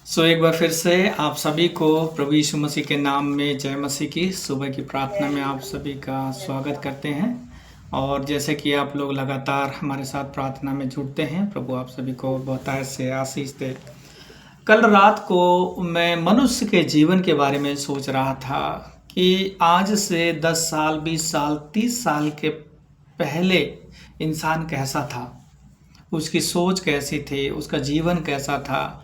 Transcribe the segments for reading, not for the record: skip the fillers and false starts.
एक बार फिर से आप सभी को प्रभु यीशु मसीह के नाम में जय मसीह की सुबह की प्रार्थना में आप सभी का स्वागत करते हैं। और जैसे कि आप लोग लगातार हमारे साथ प्रार्थना में जुड़ते हैं, प्रभु आप सभी को बहुतायत से आशीष दे। कल रात को मैं मनुष्य के जीवन के बारे में सोच रहा था कि आज से 10 साल, 20 साल, 30 साल के पहले इंसान कैसा था, उसकी सोच कैसी थी, उसका जीवन कैसा था।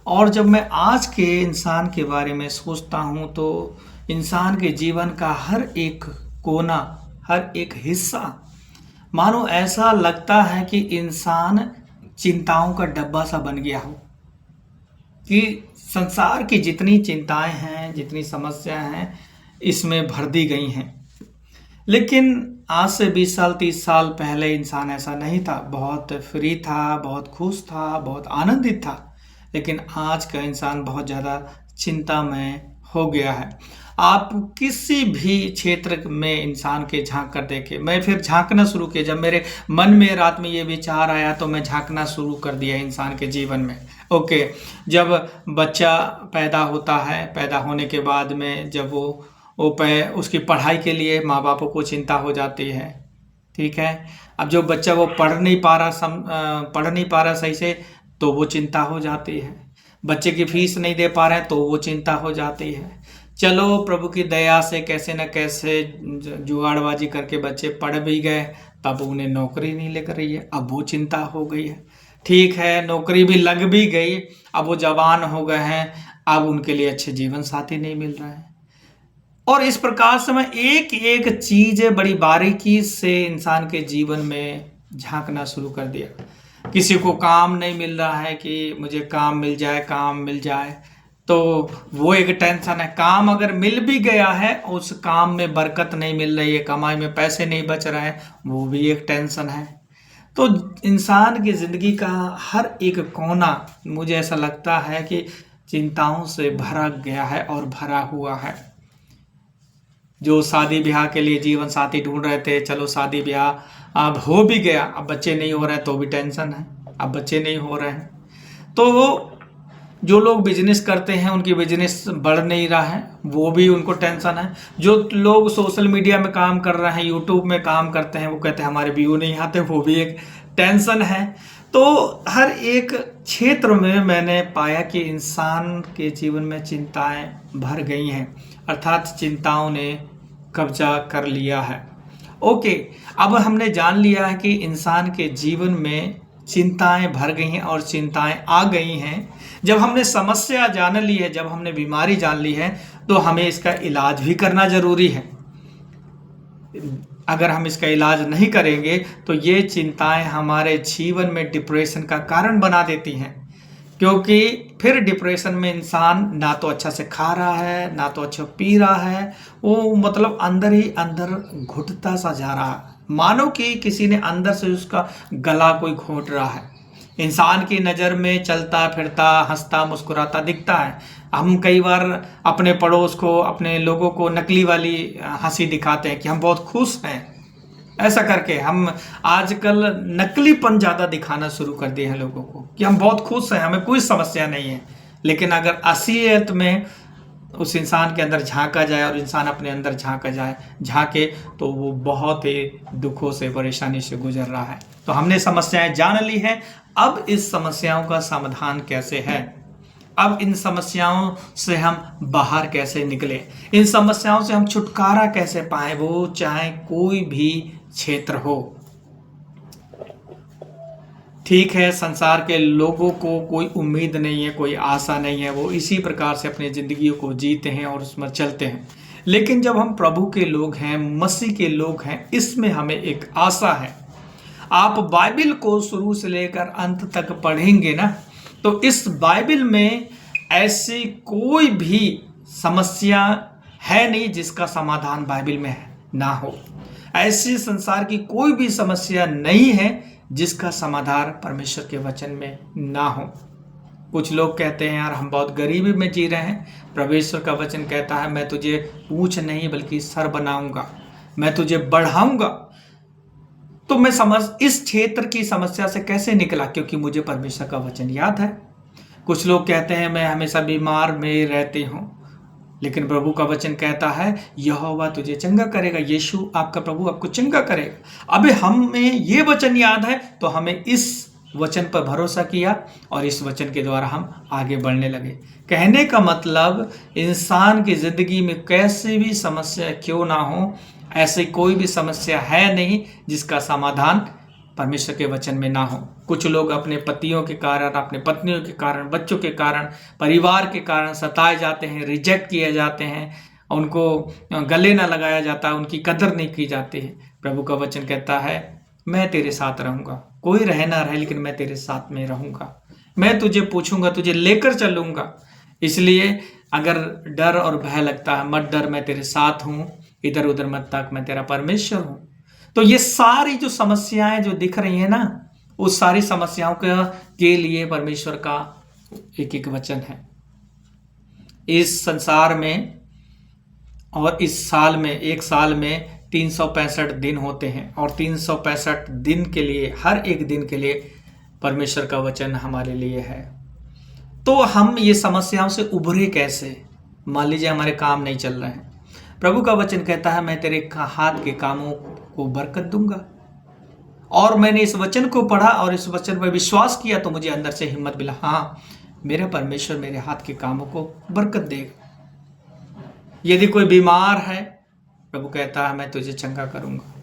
और जब मैं आज के इंसान के बारे में सोचता हूँ तो इंसान के जीवन का हर एक कोना, हर एक हिस्सा मानो ऐसा लगता है कि इंसान चिंताओं का डब्बा सा बन गया हो, कि संसार की जितनी चिंताएं हैं, जितनी समस्याएं हैं, इसमें भर दी गई हैं। लेकिन आज से 20 साल, 30 साल पहले इंसान ऐसा नहीं था। बहुत फ्री था, बहुत खुश था, बहुत आनंदित था। लेकिन आज का इंसान बहुत ज़्यादा चिंतामय हो गया है। आप किसी भी क्षेत्र में इंसान के झांक कर देखें। मैं फिर झांकना शुरू किया, जब मेरे मन में रात में ये विचार आया तो मैं झांकना शुरू कर दिया इंसान के जीवन में। ओके, जब बच्चा पैदा होता है, पैदा होने के बाद में जब उसकी पढ़ाई के लिए माँ बापों को चिंता हो जाती है। ठीक है, अब जो बच्चा वो पढ़ नहीं पा रहा सही से, तो वो चिंता हो जाती है। बच्चे की फीस नहीं दे पा रहे हैं तो वो चिंता हो जाती है। चलो प्रभु की दया से कैसे न कैसे जुगाड़बाजी करके बच्चे पढ़ भी गए, तब उन्हें नौकरी नहीं लग रही है, अब वो चिंता हो गई है। ठीक है, नौकरी भी लग भी गई, अब वो जवान हो गए हैं, अब उनके लिए अच्छे जीवन साथी नहीं मिल रहे हैं। और इस प्रकार से मैं एक एक चीज़ बड़ी बारीकी से इंसान के जीवन में झांकना शुरू कर दिया। किसी को काम नहीं मिल रहा है कि मुझे काम मिल जाए, काम मिल जाए, तो वो एक टेंशन है। काम अगर मिल भी गया है, उस काम में बरकत नहीं मिल रही है, कमाई में पैसे नहीं बच रहे हैं, वो भी एक टेंशन है। तो इंसान की ज़िंदगी का हर एक कोना मुझे ऐसा लगता है कि चिंताओं से भरा गया है और भरा हुआ है। जो शादी ब्याह के लिए जीवन साथी ढूंढ रहे थे, चलो शादी ब्याह अब हो भी गया, अब बच्चे नहीं हो रहे तो भी टेंशन है, अब बच्चे नहीं हो रहे हैं। तो जो लोग बिजनेस करते हैं उनकी बिजनेस बढ़ नहीं रहा है, वो भी उनको टेंशन है। जो लोग सोशल मीडिया में काम कर रहे हैं, यूट्यूब में काम करते हैं, वो कहते हैं हमारे व्यू नहीं आते, वो भी एक टेंशन है। तो हर एक क्षेत्र में मैंने पाया कि इंसान के जीवन में चिंताएं भर गई हैं, अर्थात चिंताओं ने कब्जा कर लिया है। ओके, अब हमने जान लिया है कि इंसान के जीवन में चिंताएं भर गई हैं और चिंताएं आ गई हैं। जब हमने समस्या जान ली है, जब हमने बीमारी जान ली है, तो हमें इसका इलाज भी करना जरूरी है। अगर हम इसका इलाज नहीं करेंगे तो ये चिंताएं हमारे जीवन में डिप्रेशन का कारण बना देती हैं। क्योंकि फिर डिप्रेशन में इंसान ना तो अच्छा से खा रहा है, ना तो अच्छा पी रहा है, वो मतलब अंदर ही अंदर घुटता सा जा रहा है, मानो कि किसी ने अंदर से उसका गला कोई घोंट रहा है। इंसान की नज़र में चलता फिरता, हंसता मुस्कुराता दिखता है। हम कई बार अपने पड़ोस को, अपने लोगों को नकली वाली हंसी दिखाते हैं कि हम बहुत खुश हैं। ऐसा करके हम आजकल नकलीपन ज़्यादा दिखाना शुरू कर दिए हैं लोगों को कि हम बहुत खुश हैं, हमें कोई समस्या नहीं है। लेकिन अगर असलियत में उस इंसान के अंदर झांका जाए और इंसान अपने अंदर झांके तो वो बहुत ही दुखों से, परेशानी से गुजर रहा है। तो हमने समस्याएं जान ली हैं, अब इस समस्याओं का समाधान कैसे है, अब इन समस्याओं से हम बाहर कैसे निकले, इन समस्याओं से हम छुटकारा कैसे पाएं, वो चाहे कोई भी क्षेत्र हो। ठीक है, संसार के लोगों को कोई उम्मीद नहीं है, कोई आशा नहीं है, वो इसी प्रकार से अपनी ज़िंदगी को जीते हैं और उसमें चलते हैं। लेकिन जब हम प्रभु के लोग हैं, मसीह के लोग हैं, इसमें हमें एक आशा है। आप बाइबल को शुरू से लेकर अंत तक पढ़ेंगे ना, तो इस बाइबल में ऐसी कोई भी समस्या है नहीं जिसका समाधान बाइबल में ना हो। ऐसी संसार की कोई भी समस्या नहीं है जिसका समाधान परमेश्वर के वचन में ना हो। कुछ लोग कहते हैं यार हम बहुत गरीबी में जी रहे हैं, परमेश्वर का वचन कहता है मैं तुझे पूंछ नहीं बल्कि सर बनाऊंगा, मैं तुझे बढ़ाऊंगा। तो मैं इस क्षेत्र की समस्या से कैसे निकला, क्योंकि मुझे परमेश्वर का वचन याद है। कुछ लोग कहते हैं मैं हमेशा बीमार में रहती हूँ, लेकिन प्रभु का वचन कहता है यहोवा तुझे चंगा करेगा, यीशु आपका प्रभु आपको चंगा करेगा। अबे हमें ये वचन याद है तो हमें इस वचन पर भरोसा किया और इस वचन के द्वारा हम आगे बढ़ने लगे। कहने का मतलब इंसान की ज़िंदगी में कैसी भी समस्या क्यों ना हो, ऐसी कोई भी समस्या है नहीं जिसका समाधान परमेश्वर के वचन में ना हो। कुछ लोग अपने पतियों के कारण, अपने पत्नियों के कारण, बच्चों के कारण, परिवार के कारण सताए जाते हैं, रिजेक्ट किए जाते हैं, उनको गले ना लगाया जाता, उनकी कदर नहीं की जाती है। प्रभु का वचन कहता है मैं तेरे साथ रहूँगा, कोई रहे ना रहे लेकिन मैं तेरे साथ में रहूँगा, मैं तुझे पूछूंगा, तुझे लेकर चलूँगा। इसलिए अगर डर और भय लगता है, मत डर, मैं तेरे साथ हूँ, इधर उधर मत ताक, मैं तेरा परमेश्वर हूँ। तो ये सारी जो समस्याएं जो दिख रही हैं ना, उस सारी समस्याओं के लिए परमेश्वर का एक एक वचन है। इस संसार में और इस साल में, एक साल में 365 दिन होते हैं और 365 दिन के लिए, हर एक दिन के लिए परमेश्वर का वचन हमारे लिए है। तो हम ये समस्याओं से उभरे कैसे? मान लीजिए हमारे काम नहीं चल रहे हैं, प्रभु का वचन कहता है मैं तेरे हाथ के कामों को बरकत दूंगा। और मैंने इस वचन को पढ़ा और इस वचन पर विश्वास किया तो मुझे अंदर से हिम्मत मिला, हाँ मेरा परमेश्वर मेरे हाथ के कामों को बरकत देगा। यदि कोई बीमार है, प्रभु कहता है मैं तुझे चंगा करूंगा।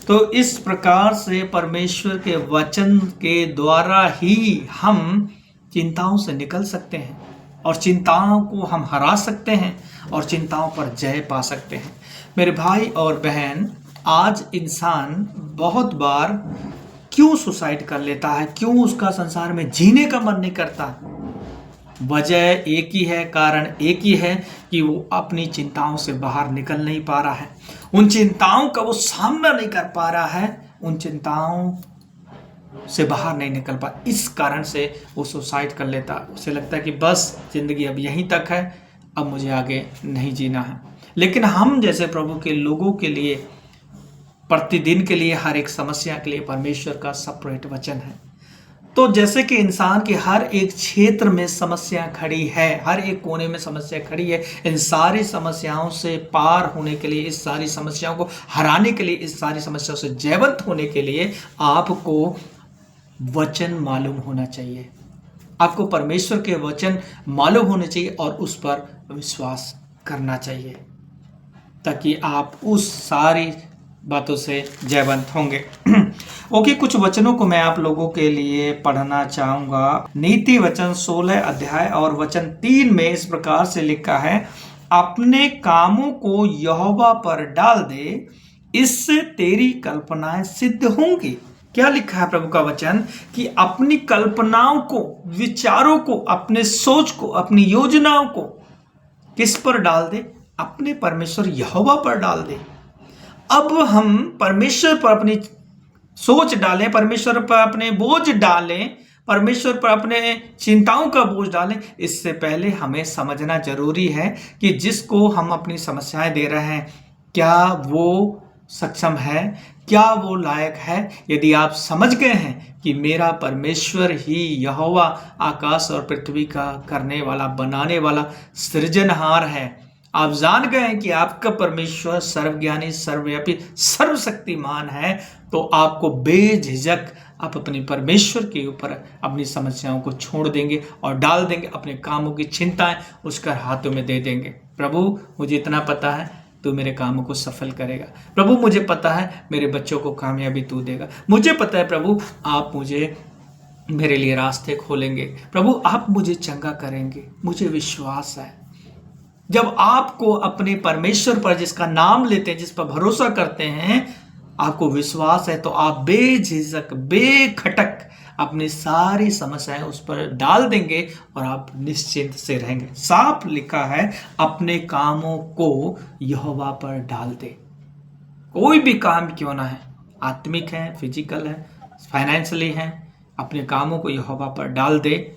तो इस प्रकार से परमेश्वर के वचन के द्वारा ही हम चिंताओं से निकल सकते हैं और चिंताओं को हम हरा सकते हैं और चिंताओं पर जय पा सकते हैं। मेरे भाई और बहन, आज इंसान बहुत बार क्यों सुसाइड कर लेता है, क्यों उसका संसार में जीने का मन नहीं करता? वजह एक ही है, कारण एक ही है कि वो अपनी चिंताओं से बाहर निकल नहीं पा रहा है, उन चिंताओं का वो सामना नहीं कर पा रहा है, उन चिंताओं से बाहर नहीं निकल पा, इस कारण से वो सुसाइड कर लेता। उसे लगता है कि बस जिंदगी अब यहीं तक है, अब मुझे आगे नहीं जीना है। लेकिन हम जैसे प्रभु के लोगों के लिए, प्रतिदिन के लिए, हर एक समस्या के लिए परमेश्वर का सेपरेट वचन है। तो जैसे कि इंसान के हर एक क्षेत्र में समस्या खड़ी है, हर एक कोने में समस्या खड़ी है, इन सारी समस्याओं से पार होने के लिए, इस सारी समस्याओं को हराने के लिए, इस सारी समस्याओं से जयवंत होने के लिए आपको वचन मालूम होना चाहिए, आपको परमेश्वर के वचन मालूम होने चाहिए और उस पर विश्वास करना चाहिए, ताकि आप उस सारी बातों से जयवंत होंगे। ओके, कुछ वचनों को मैं आप लोगों के लिए पढ़ना चाहूंगा। नीति वचन 16 अध्याय और वचन 3 में इस प्रकार से लिखा है, अपने कामों को यहोवा पर डाल दे, इससे तेरी कल्पनाएं सिद्ध होंगी। क्या लिखा है प्रभु का वचन कि अपनी कल्पनाओं को, विचारों को, अपने सोच को, अपनी योजनाओं को किस पर डाल दे? अपने परमेश्वर यहोवा पर डाल दे। अब हम परमेश्वर पर अपनी सोच डालें, परमेश्वर पर अपने बोझ डालें, परमेश्वर पर अपने चिंताओं का बोझ डालें, इससे पहले हमें समझना जरूरी है कि जिसको हम अपनी समस्याएं दे रहे हैं, क्या वो सक्षम है, क्या वो लायक है? यदि आप समझ गए हैं कि मेरा परमेश्वर ही यहोवा आकाश और पृथ्वी का करने वाला, बनाने वाला, सृजनहार है, आप जान गए हैं कि आपका परमेश्वर सर्वज्ञानी, सर्वव्यापी, सर्वशक्तिमान है, तो आपको बेझिझक आप अपने परमेश्वर के ऊपर अपनी समस्याओं को छोड़ देंगे और डाल देंगे, अपने कामों की चिंताएं उसका हाथों में दे देंगे। प्रभु मुझे इतना पता है तू मेरे कामों को सफल करेगा, प्रभु मुझे पता है मेरे बच्चों को कामयाबी तू देगा, मुझे पता है प्रभु आप मुझे, मेरे लिए रास्ते खोलेंगे, प्रभु आप मुझे चंगा करेंगे, मुझे विश्वास है। जब आपको अपने परमेश्वर पर, जिसका नाम लेते हैं, जिस पर भरोसा करते हैं, आपको विश्वास है, तो आप बेझिझक, बेखटक अपनी सारी समस्याएं उस पर डाल देंगे और आप निश्चिंत से रहेंगे। साफ लिखा है, अपने कामों को यहोवा पर डाल दे। कोई भी काम क्यों ना है, आत्मिक है, फिजिकल है, फाइनेंशियली है, अपने कामों को यहोवा पर डाल दे।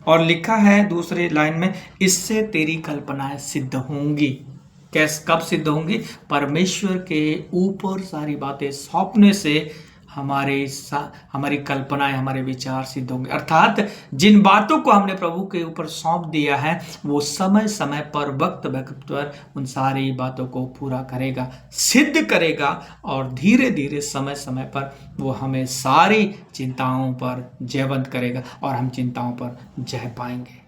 और लिखा है दूसरी लाइन में, इससे तेरी कल्पनाएं सिद्ध होंगी। कब सिद्ध होंगी? परमेश्वर के ऊपर सारी बातें सौंपने से हमारी कल्पनाएं, हमारे विचार सिद्ध होंगे। अर्थात जिन बातों को हमने प्रभु के ऊपर सौंप दिया है वो समय समय पर, वक्त वक्त पर उन सारी बातों को पूरा करेगा, सिद्ध करेगा, और धीरे धीरे समय समय पर वो हमें सारी चिंताओं पर जयवंत करेगा और हम चिंताओं पर जय पाएंगे।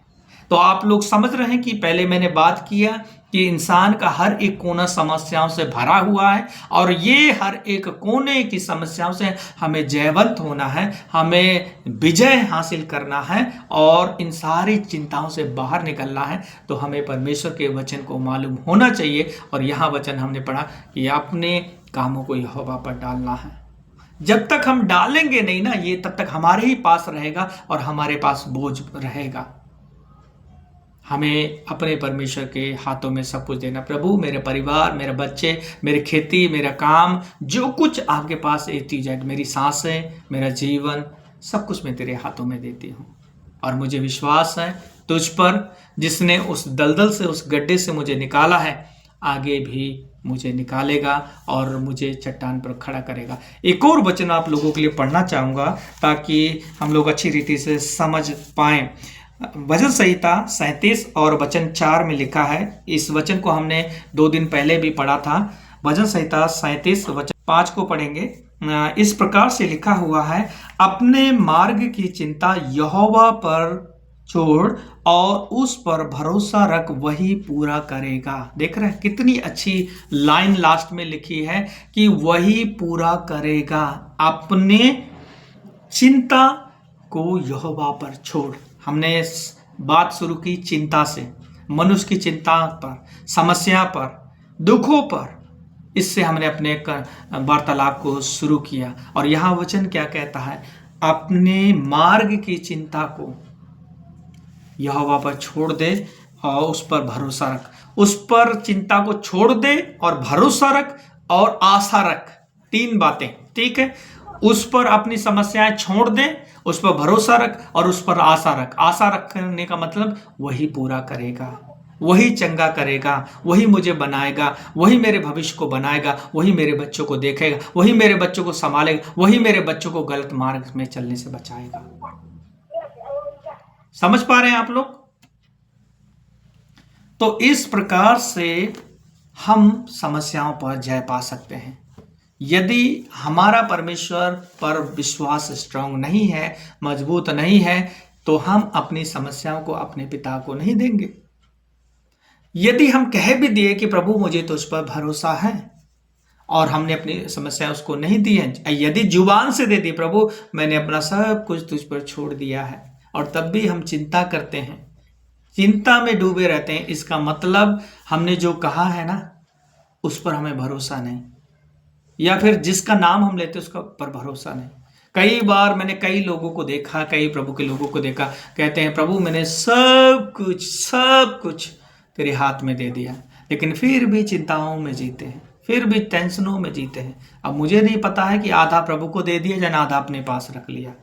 तो आप लोग समझ रहे हैं कि पहले मैंने बात किया कि इंसान का हर एक कोना समस्याओं से भरा हुआ है, और ये हर एक कोने की समस्याओं से हमें जयवंत होना है, हमें विजय हासिल करना है और इन सारी चिंताओं से बाहर निकलना है। तो हमें परमेश्वर के वचन को मालूम होना चाहिए, और यहाँ वचन हमने पढ़ा कि अपने कामों को यहोवा पर डालना है। जब तक हम डालेंगे नहीं ना, ये तब तक हमारे ही पास रहेगा और हमारे पास बोझ रहेगा। हमें अपने परमेश्वर के हाथों में सब कुछ देना। प्रभु, मेरे परिवार, मेरे बच्चे, मेरी खेती, मेरा काम, जो कुछ आपके पास एक चीज है, मेरी सांसें, मेरा जीवन, सब कुछ मैं तेरे हाथों में देती हूँ। और मुझे विश्वास है तुझ पर, जिसने उस दलदल से, उस गड्ढे से मुझे निकाला है, आगे भी मुझे निकालेगा और मुझे चट्टान पर खड़ा करेगा। एक और वचन आप लोगों के लिए पढ़ना चाहूँगा ताकि हम लोग अच्छी रीति से समझ पाएं। वचन संहिता 37 और वचन 4 में लिखा है। इस वचन को हमने 2 दिन पहले भी पढ़ा था। वचन संहिता 37 वचन 5 को पढ़ेंगे। इस प्रकार से लिखा हुआ है, अपने मार्ग की चिंता यहोवा पर छोड़ और उस पर भरोसा रख, वही पूरा करेगा। देख रहे हैं कितनी अच्छी लाइन लास्ट में लिखी है कि वही पूरा करेगा। अपने चिंता को यहोवा पर छोड़। हमने बात शुरू की चिंता से, मनुष्य की चिंता पर, समस्या पर, दुखों पर। इससे हमने अपने वार्तालाप को शुरू किया। और यहाँ वचन क्या कहता है? अपने मार्ग की चिंता को यहोवा पर छोड़ दे और उस पर भरोसा रख। उस पर चिंता को छोड़ दे और भरोसा रख और आशा रख। 3 बातें, ठीक है? उस पर अपनी समस्याएं छोड़ दे, उस पर भरोसा रख और उस पर आशा रख। आशा रखने का मतलब वही पूरा करेगा, वही चंगा करेगा, वही मुझे बनाएगा, वही मेरे भविष्य को बनाएगा, वही मेरे बच्चों को देखेगा, वही मेरे बच्चों को संभालेगा, वही मेरे बच्चों को गलत मार्ग में चलने से बचाएगा। समझ पा रहे हैं आप लोग? तो इस प्रकार से हम समस्याओं पर जय पा सकते हैं। यदि हमारा परमेश्वर पर विश्वास स्ट्रांग नहीं है, मजबूत नहीं है, तो हम अपनी समस्याओं को अपने पिता को नहीं देंगे। यदि हम कह भी दिए कि प्रभु मुझे तो उस पर भरोसा है, और हमने अपनी समस्या उसको नहीं दी है, यदि जुबान से दे दी प्रभु मैंने अपना सब कुछ तुझ पर छोड़ दिया है, और तब भी हम चिंता करते हैं, चिंता में डूबे रहते हैं, इसका मतलब हमने जो कहा है ना उस पर हमें भरोसा नहीं, या फिर जिसका नाम हम लेते उसका पर भरोसा नहीं। कई बार मैंने कई लोगों को देखा, कई प्रभु के लोगों को देखा, कहते हैं प्रभु मैंने सब कुछ तेरे हाथ में दे दिया, लेकिन फिर भी चिंताओं में जीते हैं, फिर भी टेंशनों में जीते हैं। अब मुझे नहीं पता है कि आधा प्रभु को दे दिया या आधा अपने पास रख लिया,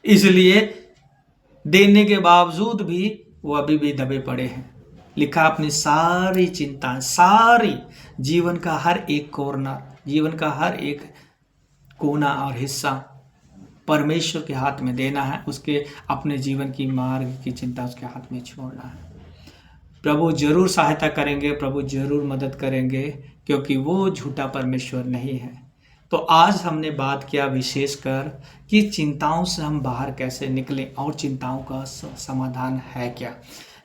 इसलिए देने के बावजूद भी वो अभी भी दबे पड़े हैं। लिखा अपनी सारी चिंताएं, सारी जीवन का हर एक कॉर्नर, जीवन का हर एक कोना और हिस्सा परमेश्वर के हाथ में देना है, उसके अपने जीवन की मार्ग की चिंता उसके हाथ में छोड़ना है। प्रभु जरूर सहायता करेंगे, प्रभु जरूर मदद करेंगे, क्योंकि वो झूठा परमेश्वर नहीं है। तो आज हमने बात किया विशेषकर कि चिंताओं से हम बाहर कैसे निकलें और चिंताओं का समाधान है क्या।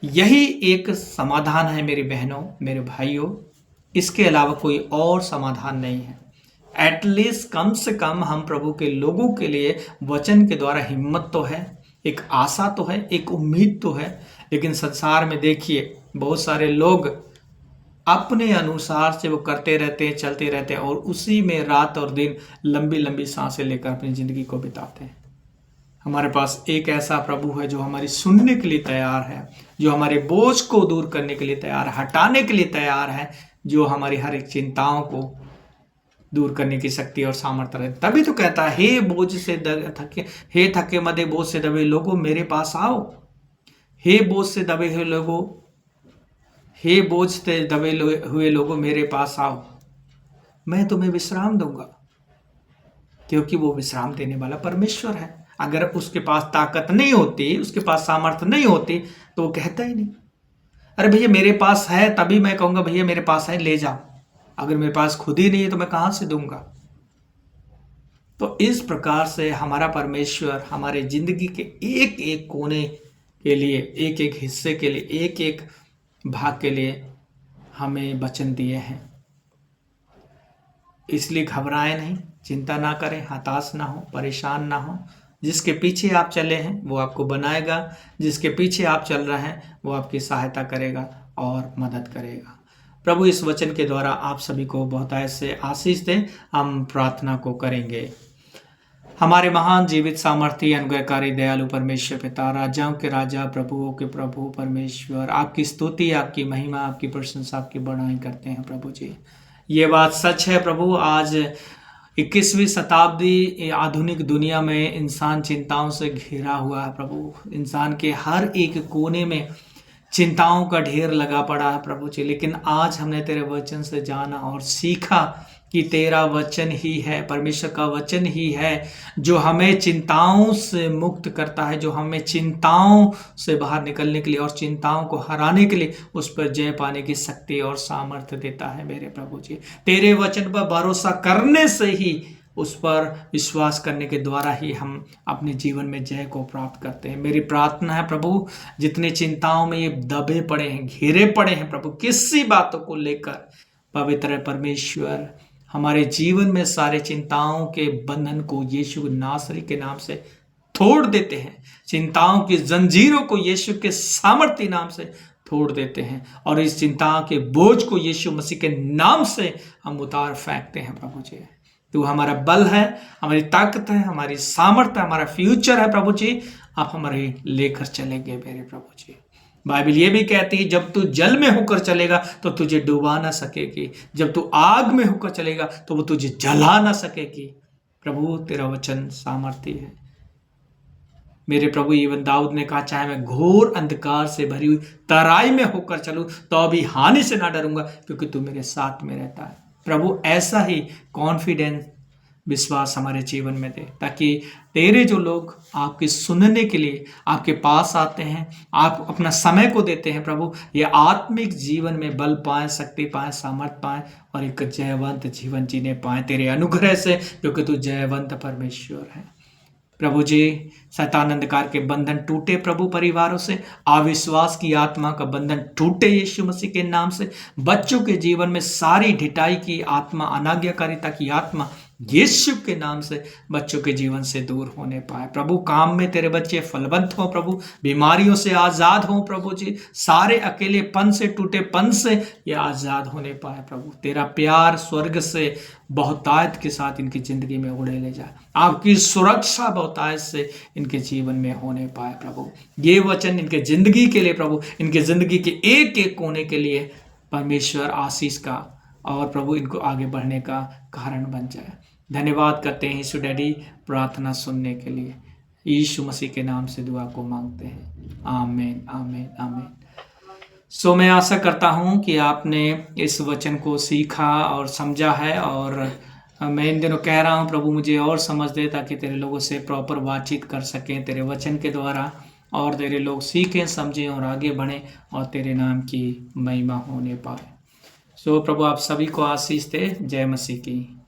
यही एक समाधान है मेरी बहनों, मेरे भाइयों, इसके अलावा कोई और समाधान नहीं है। एटलीस्ट कम से कम हम प्रभु के लोगों के लिए वचन के द्वारा हिम्मत तो है, एक आशा तो है, एक उम्मीद तो है। लेकिन संसार में देखिए बहुत सारे लोग अपने अनुसार से वो करते रहते हैं, चलते रहते हैं, और उसी में रात और दिन लंबी लंबी सांसें लेकर अपनी जिंदगी को बिताते हैं। हमारे पास एक ऐसा प्रभु है जो हमारी सुनने के लिए तैयार है, जो हमारे बोझ को दूर करने के लिए तैयार है, हटाने के लिए तैयार है, जो हमारी हर एक चिंताओं को दूर करने की शक्ति और सामर्थ्य है। तभी तो कहता है हे बोझ से हे थके मदे बोझ से दबे लोगों मेरे पास आओ। हे बोझ से दबे हुए लोगों, हे बोझ से दबे हुए लोगों मेरे पास आओ, मैं तुम्हें विश्राम दूंगा। क्योंकि वो विश्राम देने वाला परमेश्वर है। अगर उसके पास ताकत नहीं होती, उसके पास सामर्थ्य नहीं होती, तो वो कहता ही नहीं। अरे भैया मेरे पास है तभी मैं कहूँगा भैया मेरे पास है, ले जाओ। अगर मेरे पास खुद ही नहीं है तो मैं कहाँ से दूंगा। तो इस प्रकार से हमारा परमेश्वर हमारे जिंदगी के एक एक कोने के लिए, एक एक हिस्से के लिए, एक एक भाग के लिए हमें वचन दिए हैं। इसलिए घबराएं नहीं, चिंता ना करें, हताश ना हो, परेशान ना हो। जिसके पीछे आप चले हैं वो आपको बनाएगा, जिसके पीछे आप चल रहे हैं वो आपकी सहायता करेगा और मदद करेगा। प्रभु इस वचन के द्वारा आप सभी को बहुत ऐसे आशीष दें। हम प्रार्थना को करेंगे। हमारे महान जीवित सामर्थी अनुग्रहकारी दयालु परमेश्वर पिता, राजाओं के राजा, प्रभुओं के प्रभु परमेश्वर, आपकी स्तुति, आपकी महिमा, आपकी प्रशंसा, आपकी बड़ाई करते हैं प्रभु जी। ये बात सच है प्रभु, आज 21वीं शताब्दी आधुनिक दुनिया में इंसान चिंताओं से घिरा हुआ है प्रभु। इंसान के हर एक कोने में चिंताओं का ढेर लगा पड़ा है प्रभु जी। लेकिन आज हमने तेरे वचन से जाना और सीखा कि तेरा वचन ही है, परमेश्वर का वचन ही है जो हमें चिंताओं से मुक्त करता है, जो हमें चिंताओं से बाहर निकलने के लिए और चिंताओं को हराने के लिए उस पर जय पाने की शक्ति और सामर्थ्य देता है मेरे प्रभु जी। तेरे वचन पर भरोसा करने से ही, उस पर विश्वास करने के द्वारा ही हम अपने जीवन में जय को प्राप्त करते हैं। मेरी प्रार्थना है प्रभु, जितने चिंताओं में ये दबे पड़े हैं, घेरे पड़े हैं प्रभु, किसी बातों को लेकर, पवित्र परमेश्वर हमारे जीवन में सारे चिंताओं के बंधन को यीशु नासरी के नाम से तोड़ देते हैं। चिंताओं की जंजीरों को यीशु के सामर्थ्य नाम से तोड़ देते हैं और इस चिंता के बोझ को यीशु मसीह के नाम से हम उतार फेंकते हैं प्रभु जी। तू हमारा बल है, हमारी ताकत है, हमारी सामर्थ्य, हमारा फ्यूचर है प्रभु जी। आप हमारे लेकर चलेंगे मेरे प्रभु जी। बाइबल ये भी कहती है जब तू जल में होकर चलेगा तो तुझे डुबा ना सकेगी, जब तू आग में होकर चलेगा तो वो तुझे जला ना सकेगी। प्रभु तेरा वचन सामर्थ्य है मेरे प्रभु। इवन दाऊद ने कहा चाहे मैं घोर अंधकार से भरी हुई तराई में होकर चलूं तो भी हानि से ना डरूंगा, क्योंकि तू मेरे साथ में रहता है। प्रभु ऐसा ही कॉन्फिडेंस, विश्वास हमारे जीवन में दे, ताकि तेरे जो लोग आपके सुनने के लिए आपके पास आते हैं, आप अपना समय को देते हैं प्रभु, ये आत्मिक जीवन में बल पाए, शक्ति पाए, सामर्थ पाए और एक जयवंत जीवन जीने पाए तेरे अनुग्रह से, क्योंकि तू जयवंत परमेश्वर है प्रभु जी। शैतान अंधकार के बंधन टूटे प्रभु परिवारों से, अविश्वास की आत्मा का बंधन टूटे यीशु मसीह के नाम से। बच्चों के जीवन में सारी ढिठाई की आत्मा, अनाज्ञाकारिता की आत्मा यीशु के नाम से बच्चों के जीवन से दूर होने पाए प्रभु। काम में तेरे बच्चे फलवंत हो प्रभु, बीमारियों से आजाद हो प्रभु जी, सारे अकेलेपन से, टूटेपन से ये आजाद होने पाए प्रभु। तेरा प्यार स्वर्ग से बहुतायत के साथ इनकी जिंदगी में उड़े ले जाए, आपकी सुरक्षा बहुतायत से इनके जीवन में होने पाए प्रभु। ये वचन इनके जिंदगी के लिए प्रभु, इनके जिंदगी के एक एक कोने के लिए परमेश्वर आशीष का और प्रभु इनको आगे बढ़ने का कारण बन जाए। धन्यवाद करते हैं यीशु डैडी प्रार्थना सुनने के लिए, यीशु मसीह के नाम से दुआ को मांगते हैं, आमीन आमीन आमीन। सो मैं आशा करता हूँ कि आपने इस वचन को सीखा और समझा है, और मैं इन दिनों कह रहा हूँ प्रभु मुझे और समझ दे ताकि तेरे लोगों से प्रॉपर बातचीत कर सकें तेरे वचन के द्वारा, और तेरे लोग सीखें, समझें और आगे बढ़ें और तेरे नाम की महिमा होने पाए। सो प्रभु आप सभी को आशीष दे। जय मसीह की।